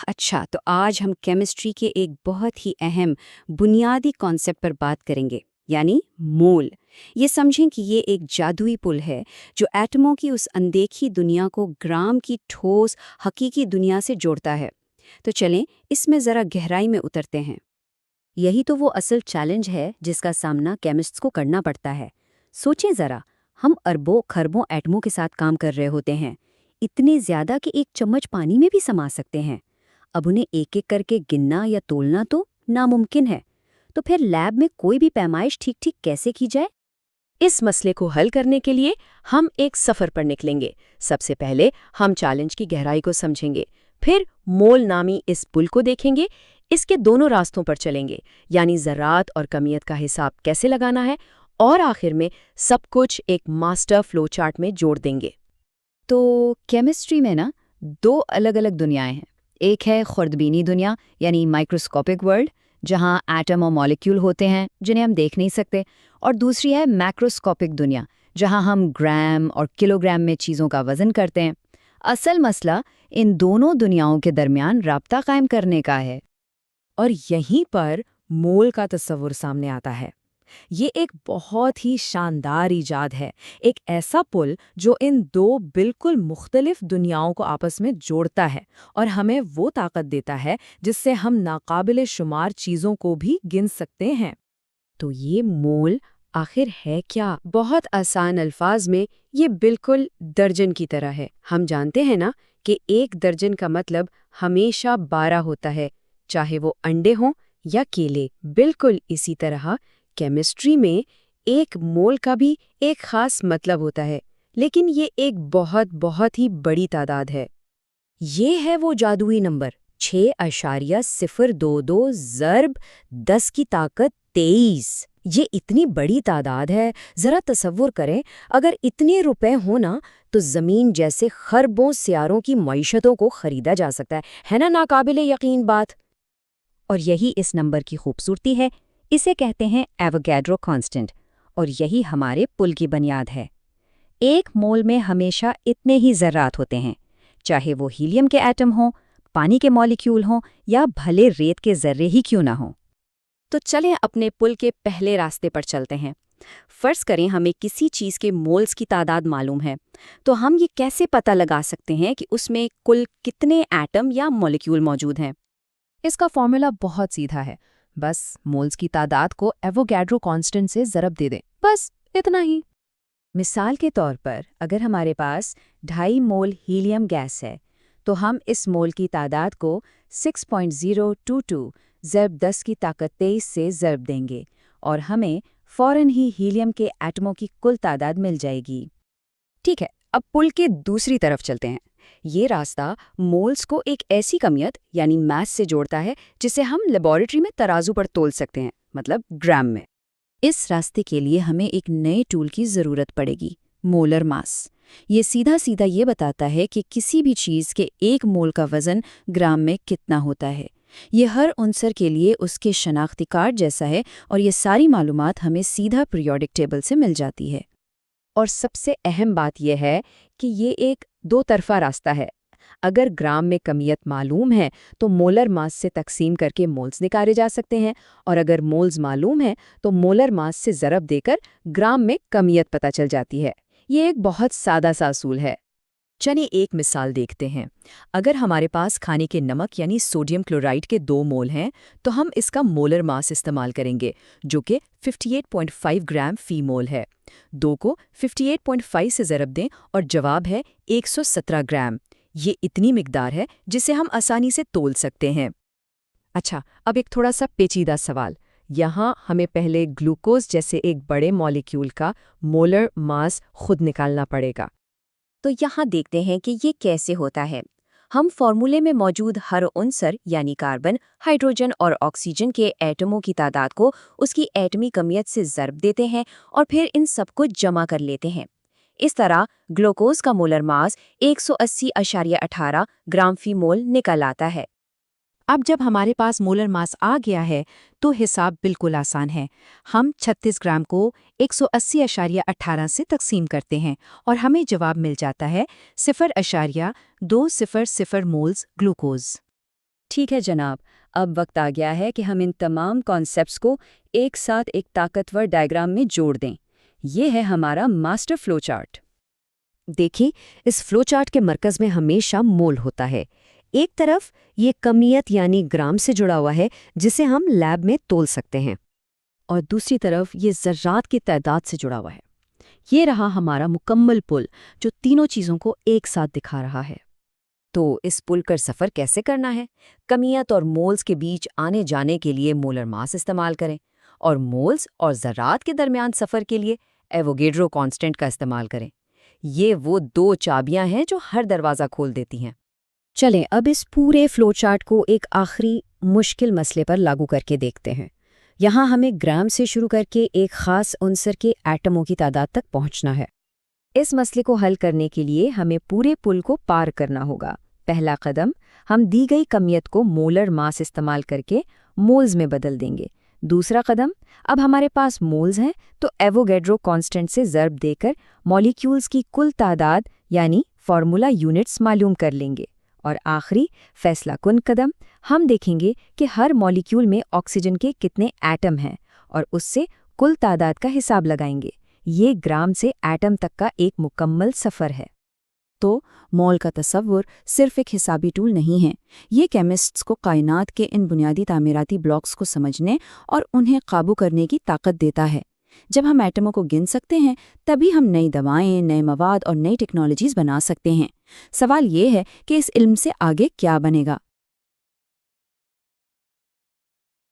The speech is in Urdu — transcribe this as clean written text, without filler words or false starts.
اچھا، تو آج ہم کیمسٹری کے ایک بہت ہی اہم بنیادی کانسیپٹ پر بات کریں گے، یعنی مول۔ یہ سمجھیں کہ یہ ایک جادوئی پل ہے جو ایٹموں کی اس اندیکھی دنیا کو گرام کی ٹھوس حقیقی دنیا سے جوڑتا ہے۔ تو چلیں اس میں ذرا گہرائی میں اترتے ہیں۔ یہی تو وہ اصل چیلنج ہے جس کا سامنا کیمسٹس کو کرنا پڑتا ہے۔ سوچیں ذرا، ہم اربوں خربوں ایٹموں کے ساتھ کام کر رہے ہوتے ہیں، اتنے زیادہ کہ ایک چمچ پانی میں بھی سما سکتے ہیں۔ اب انہیں ایک ایک کر کے گننا یا تولنا تو ناممکن ہے۔ تو پھر لیب میں کوئی بھی پیمائش ٹھیک ٹھیک کیسے کی جائے؟ اس مسئلے کو حل کرنے کے لیے ہم ایک سفر پر نکلیں گے۔ سب سے پہلے ہم چیلنج کی گہرائی کو سمجھیں گے، پھر مول نامی اس پل کو دیکھیں گے، اس کے دونوں راستوں پر چلیں گے، یعنی ذرات اور کمیت کا حساب کیسے لگانا ہے، اور آخر میں سب کچھ ایک ماسٹر فلو چارٹ میں جوڑ دیں گے۔ تو کیمسٹری میں دو الگ الگ دنیایں ہیں۔ ایک ہے خوردبینی دنیا، یعنی مائکروسکوپک ورلڈ، جہاں ایٹم اور مالیکیول ہوتے ہیں جنہیں ہم دیکھ نہیں سکتے، اور دوسری ہے میکروسکوپک دنیا، جہاں ہم گرام اور کلوگرام میں چیزوں کا وزن کرتے ہیں۔ اصل مسئلہ ان دونوں دنیاؤں کے درمیان رابطہ قائم کرنے کا ہے۔ اور یہیں پر مول کا تصور سامنے آتا ہے۔ یہ ایک بہت ہی شاندار ایجاد ہے، ایک ایسا پل جو ان دو بالکل مختلف دنیاؤں کو آپس میں جوڑتا ہے اور ہمیں وہ طاقت دیتا ہے جس سے ہم ناقابل شمار چیزوں کو بھی گن سکتے ہیں۔ تو یہ مول آخر ہے کیا؟ بہت آسان الفاظ میں یہ بالکل درجن کی طرح ہے۔ ہم جانتے ہیں نا کہ ایک درجن کا مطلب ہمیشہ 12 ہوتا ہے، چاہے وہ انڈے ہوں یا کیلے۔ بالکل اسی طرح کیمسٹری میں ایک مول کا بھی ایک خاص مطلب ہوتا ہے، لیکن یہ ایک بہت بہت ہی بڑی تعداد ہے۔ یہ ہے وہ جادوئی نمبر 6.022 ضرب 10 کی طاقت 23۔ یہ اتنی بڑی تعداد ہے، ذرا تصور کریں، اگر اتنے روپے ہونا تو زمین جیسے خربوں سیاروں کی معیشتوں کو خریدا جا سکتا ہے نا؟ ناقابل یقین بات۔ اور یہی اس نمبر کی خوبصورتی ہے، اسے کہتے ہیں ایووگیڈرو کانسٹنٹ، اور یہی ہمارے پل کی بنیاد ہے۔ ایک مول میں ہمیشہ اتنے ہی ذرات ہوتے ہیں، چاہے وہ ہیلیم کے ایٹم ہوں، پانی کے مالیکیول ہوں یا بھلے ریت کے ذرے ہی کیوں نہ ہوں۔ تو چلیں اپنے پل کے پہلے راستے پر چلتے ہیں۔ فرض کریں ہمیں کسی چیز کے مولز کی تعداد معلوم ہے، تو ہم یہ کیسے پتہ لگا سکتے ہیں کہ اس میں کل کتنے ایٹم یا مالیکیول موجود ہیں؟ اس کا فارمولا بہت سیدھا ہے، بس مولز کی تعداد کو ایووگیڈرو کانسٹنٹ سے ضرب دے دیں، بس اتنا ہی۔ مثال کے طور پر اگر ہمارے پاس 2.5 مول ہیلیم گیس ہے تو ہم اس مول کی تعداد کو 6.022 ضرب 10 کی طاقت 23 سے ضرب دیں گے، اور ہمیں فوراً ہی ہیلیم کے ایٹموں کی کل تعداد مل جائے گی۔ ٹھیک ہے، اب پل کے دوسری طرف چلتے ہیں۔ یہ راستہ مولز کو ایک ایسی کمیت یعنی میس سے جوڑتا ہے جسے ہم لیبارٹری میں ترازو پر تول سکتے ہیں، مطلب گرام میں۔ اس راستے کے لیے ہمیں ایک نئے ٹول کی ضرورت پڑے گی، مولر ماس۔ یہ سیدھا سیدھا یہ بتاتا ہے کہ کسی بھی چیز کے ایک مول کا وزن گرام میں کتنا ہوتا ہے۔ یہ ہر عنصر کے لیے اس کے شناختی کارڈ جیسا ہے، اور یہ ساری معلومات ہمیں سیدھا پیریوڈک ٹیبل سے مل جاتی ہے۔ اور سب سے اہم بات یہ ہے کہ یہ ایک دو طرفہ راستہ ہے۔ اگر گرام میں کمیت معلوم ہے تو مولر ماس سے تقسیم کر کے مولز نکالے جا سکتے ہیں، اور اگر مولز معلوم ہے تو مولر ماس سے ضرب دے کر گرام میں کمیت پتہ چل جاتی ہے۔ یہ ایک بہت سادہ سا اصول ہے۔ چلیے ایک مثال دیکھتے ہیں۔ اگر ہمارے پاس کھانے کے نمک یعنی سوڈیم کلورائڈ کے 2 مول ہیں تو ہم اس کا مولر ماس استعمال کریں گے، جو کہ 58.5 گرام فی مول ہے۔ 2 کو 58.5 سے ضرب دیں اور جواب ہے 117 گرام۔ یہ اتنی مقدار ہے جسے ہم آسانی سے تول سکتے ہیں۔ اچھا، اب ایک تھوڑا سا پیچیدہ سوال۔ یہاں ہمیں پہلے گلوکوز جیسے ایک بڑے مالیکیول کا مولر ماس خود نکالنا پڑے گا۔ تو یہاں دیکھتے ہیں کہ یہ کیسے ہوتا ہے۔ ہم فارمولے میں موجود ہر عنصر یعنی کاربن، ہائیڈروجن اور آکسیجن کے ایٹموں کی تعداد کو اس کی ایٹمی کمیت سے ضرب دیتے ہیں اور پھر ان سب کو جمع کر لیتے ہیں۔ اس طرح گلوکوز کا مولر ماس 180.18 گرام فی مول نکل آتا ہے۔ اب جب ہمارے پاس مولر ماس آ گیا ہے تو حساب بالکل آسان ہے۔ ہم 36 گرام کو 180.18 سے تقسیم کرتے ہیں اور ہمیں جواب مل جاتا ہے 0.200 مولز گلوکوز۔ ٹھیک ہے جناب، اب وقت آ گیا ہے کہ ہم ان تمام کانسیپٹس کو ایک ساتھ ایک طاقتور ڈائیگرام میں جوڑ دیں۔ یہ ہے ہمارا ماسٹر فلو چارٹ۔ دیکھیں، اس فلو چارٹ کے مرکز میں ہمیشہ مول ہوتا ہے۔ ایک طرف یہ کمیت یعنی گرام سے جڑا ہوا ہے جسے ہم لیب میں تول سکتے ہیں، اور دوسری طرف یہ ذرات کی تعداد سے جڑا ہوا ہے۔ یہ رہا ہمارا مکمل پل جو تینوں چیزوں کو ایک ساتھ دکھا رہا ہے۔ تو اس پل کر سفر کیسے کرنا ہے؟ کمیت اور مولز کے بیچ آنے جانے کے لیے مولر ماس استعمال کریں، اور مولز اور ذرات کے درمیان سفر کے لیے ایووگیڈرو کانسٹنٹ کا استعمال کریں۔ یہ وہ دو چابیاں ہیں جو ہر دروازہ کھول دیتی ہیں۔ چلیں اب اس پورے فلو چارٹ کو ایک آخری مشکل مسئلے پر لاگو کر کے دیکھتے ہیں۔ یہاں ہمیں گرام سے شروع کر کے ایک خاص عنصر کے ایٹموں کی تعداد تک پہنچنا ہے۔ اس مسئلے کو حل کرنے کے لیے ہمیں پورے پل کو پار کرنا ہوگا۔ پہلا قدم، ہم دی گئی کمیت کو مولر ماس استعمال کر کے مولز میں بدل دیں گے۔ دوسرا قدم، اب ہمارے پاس مولز ہیں تو ایووگیڈرو کانسٹنٹ سے ضرب دے کر مالیکیولز کی کل تعداد یعنی فارمولا یونٹس معلوم کر لیں گے۔ اور آخری فیصلہ کن قدم، ہم دیکھیں گے کہ ہر مالیکیول میں آکسیجن کے کتنے ایٹم ہیں اور اس سے کل تعداد کا حساب لگائیں گے۔ یہ گرام سے ایٹم تک کا ایک مکمل سفر ہے۔ تو مول کا تصور صرف ایک حسابی ٹول نہیں ہے، یہ کیمسٹس کو کائنات کے ان بنیادی تعمیراتی بلاکس کو سمجھنے اور انہیں قابو کرنے کی طاقت دیتا ہے۔ جب ہم ایٹموں کو گن سکتے ہیں تبھی ہم نئی دوائیں، نئے مواد اور نئی ٹیکنالوجیز بنا سکتے ہیں۔ سوال یہ ہے کہ اس علم سے آگے کیا بنے گا؟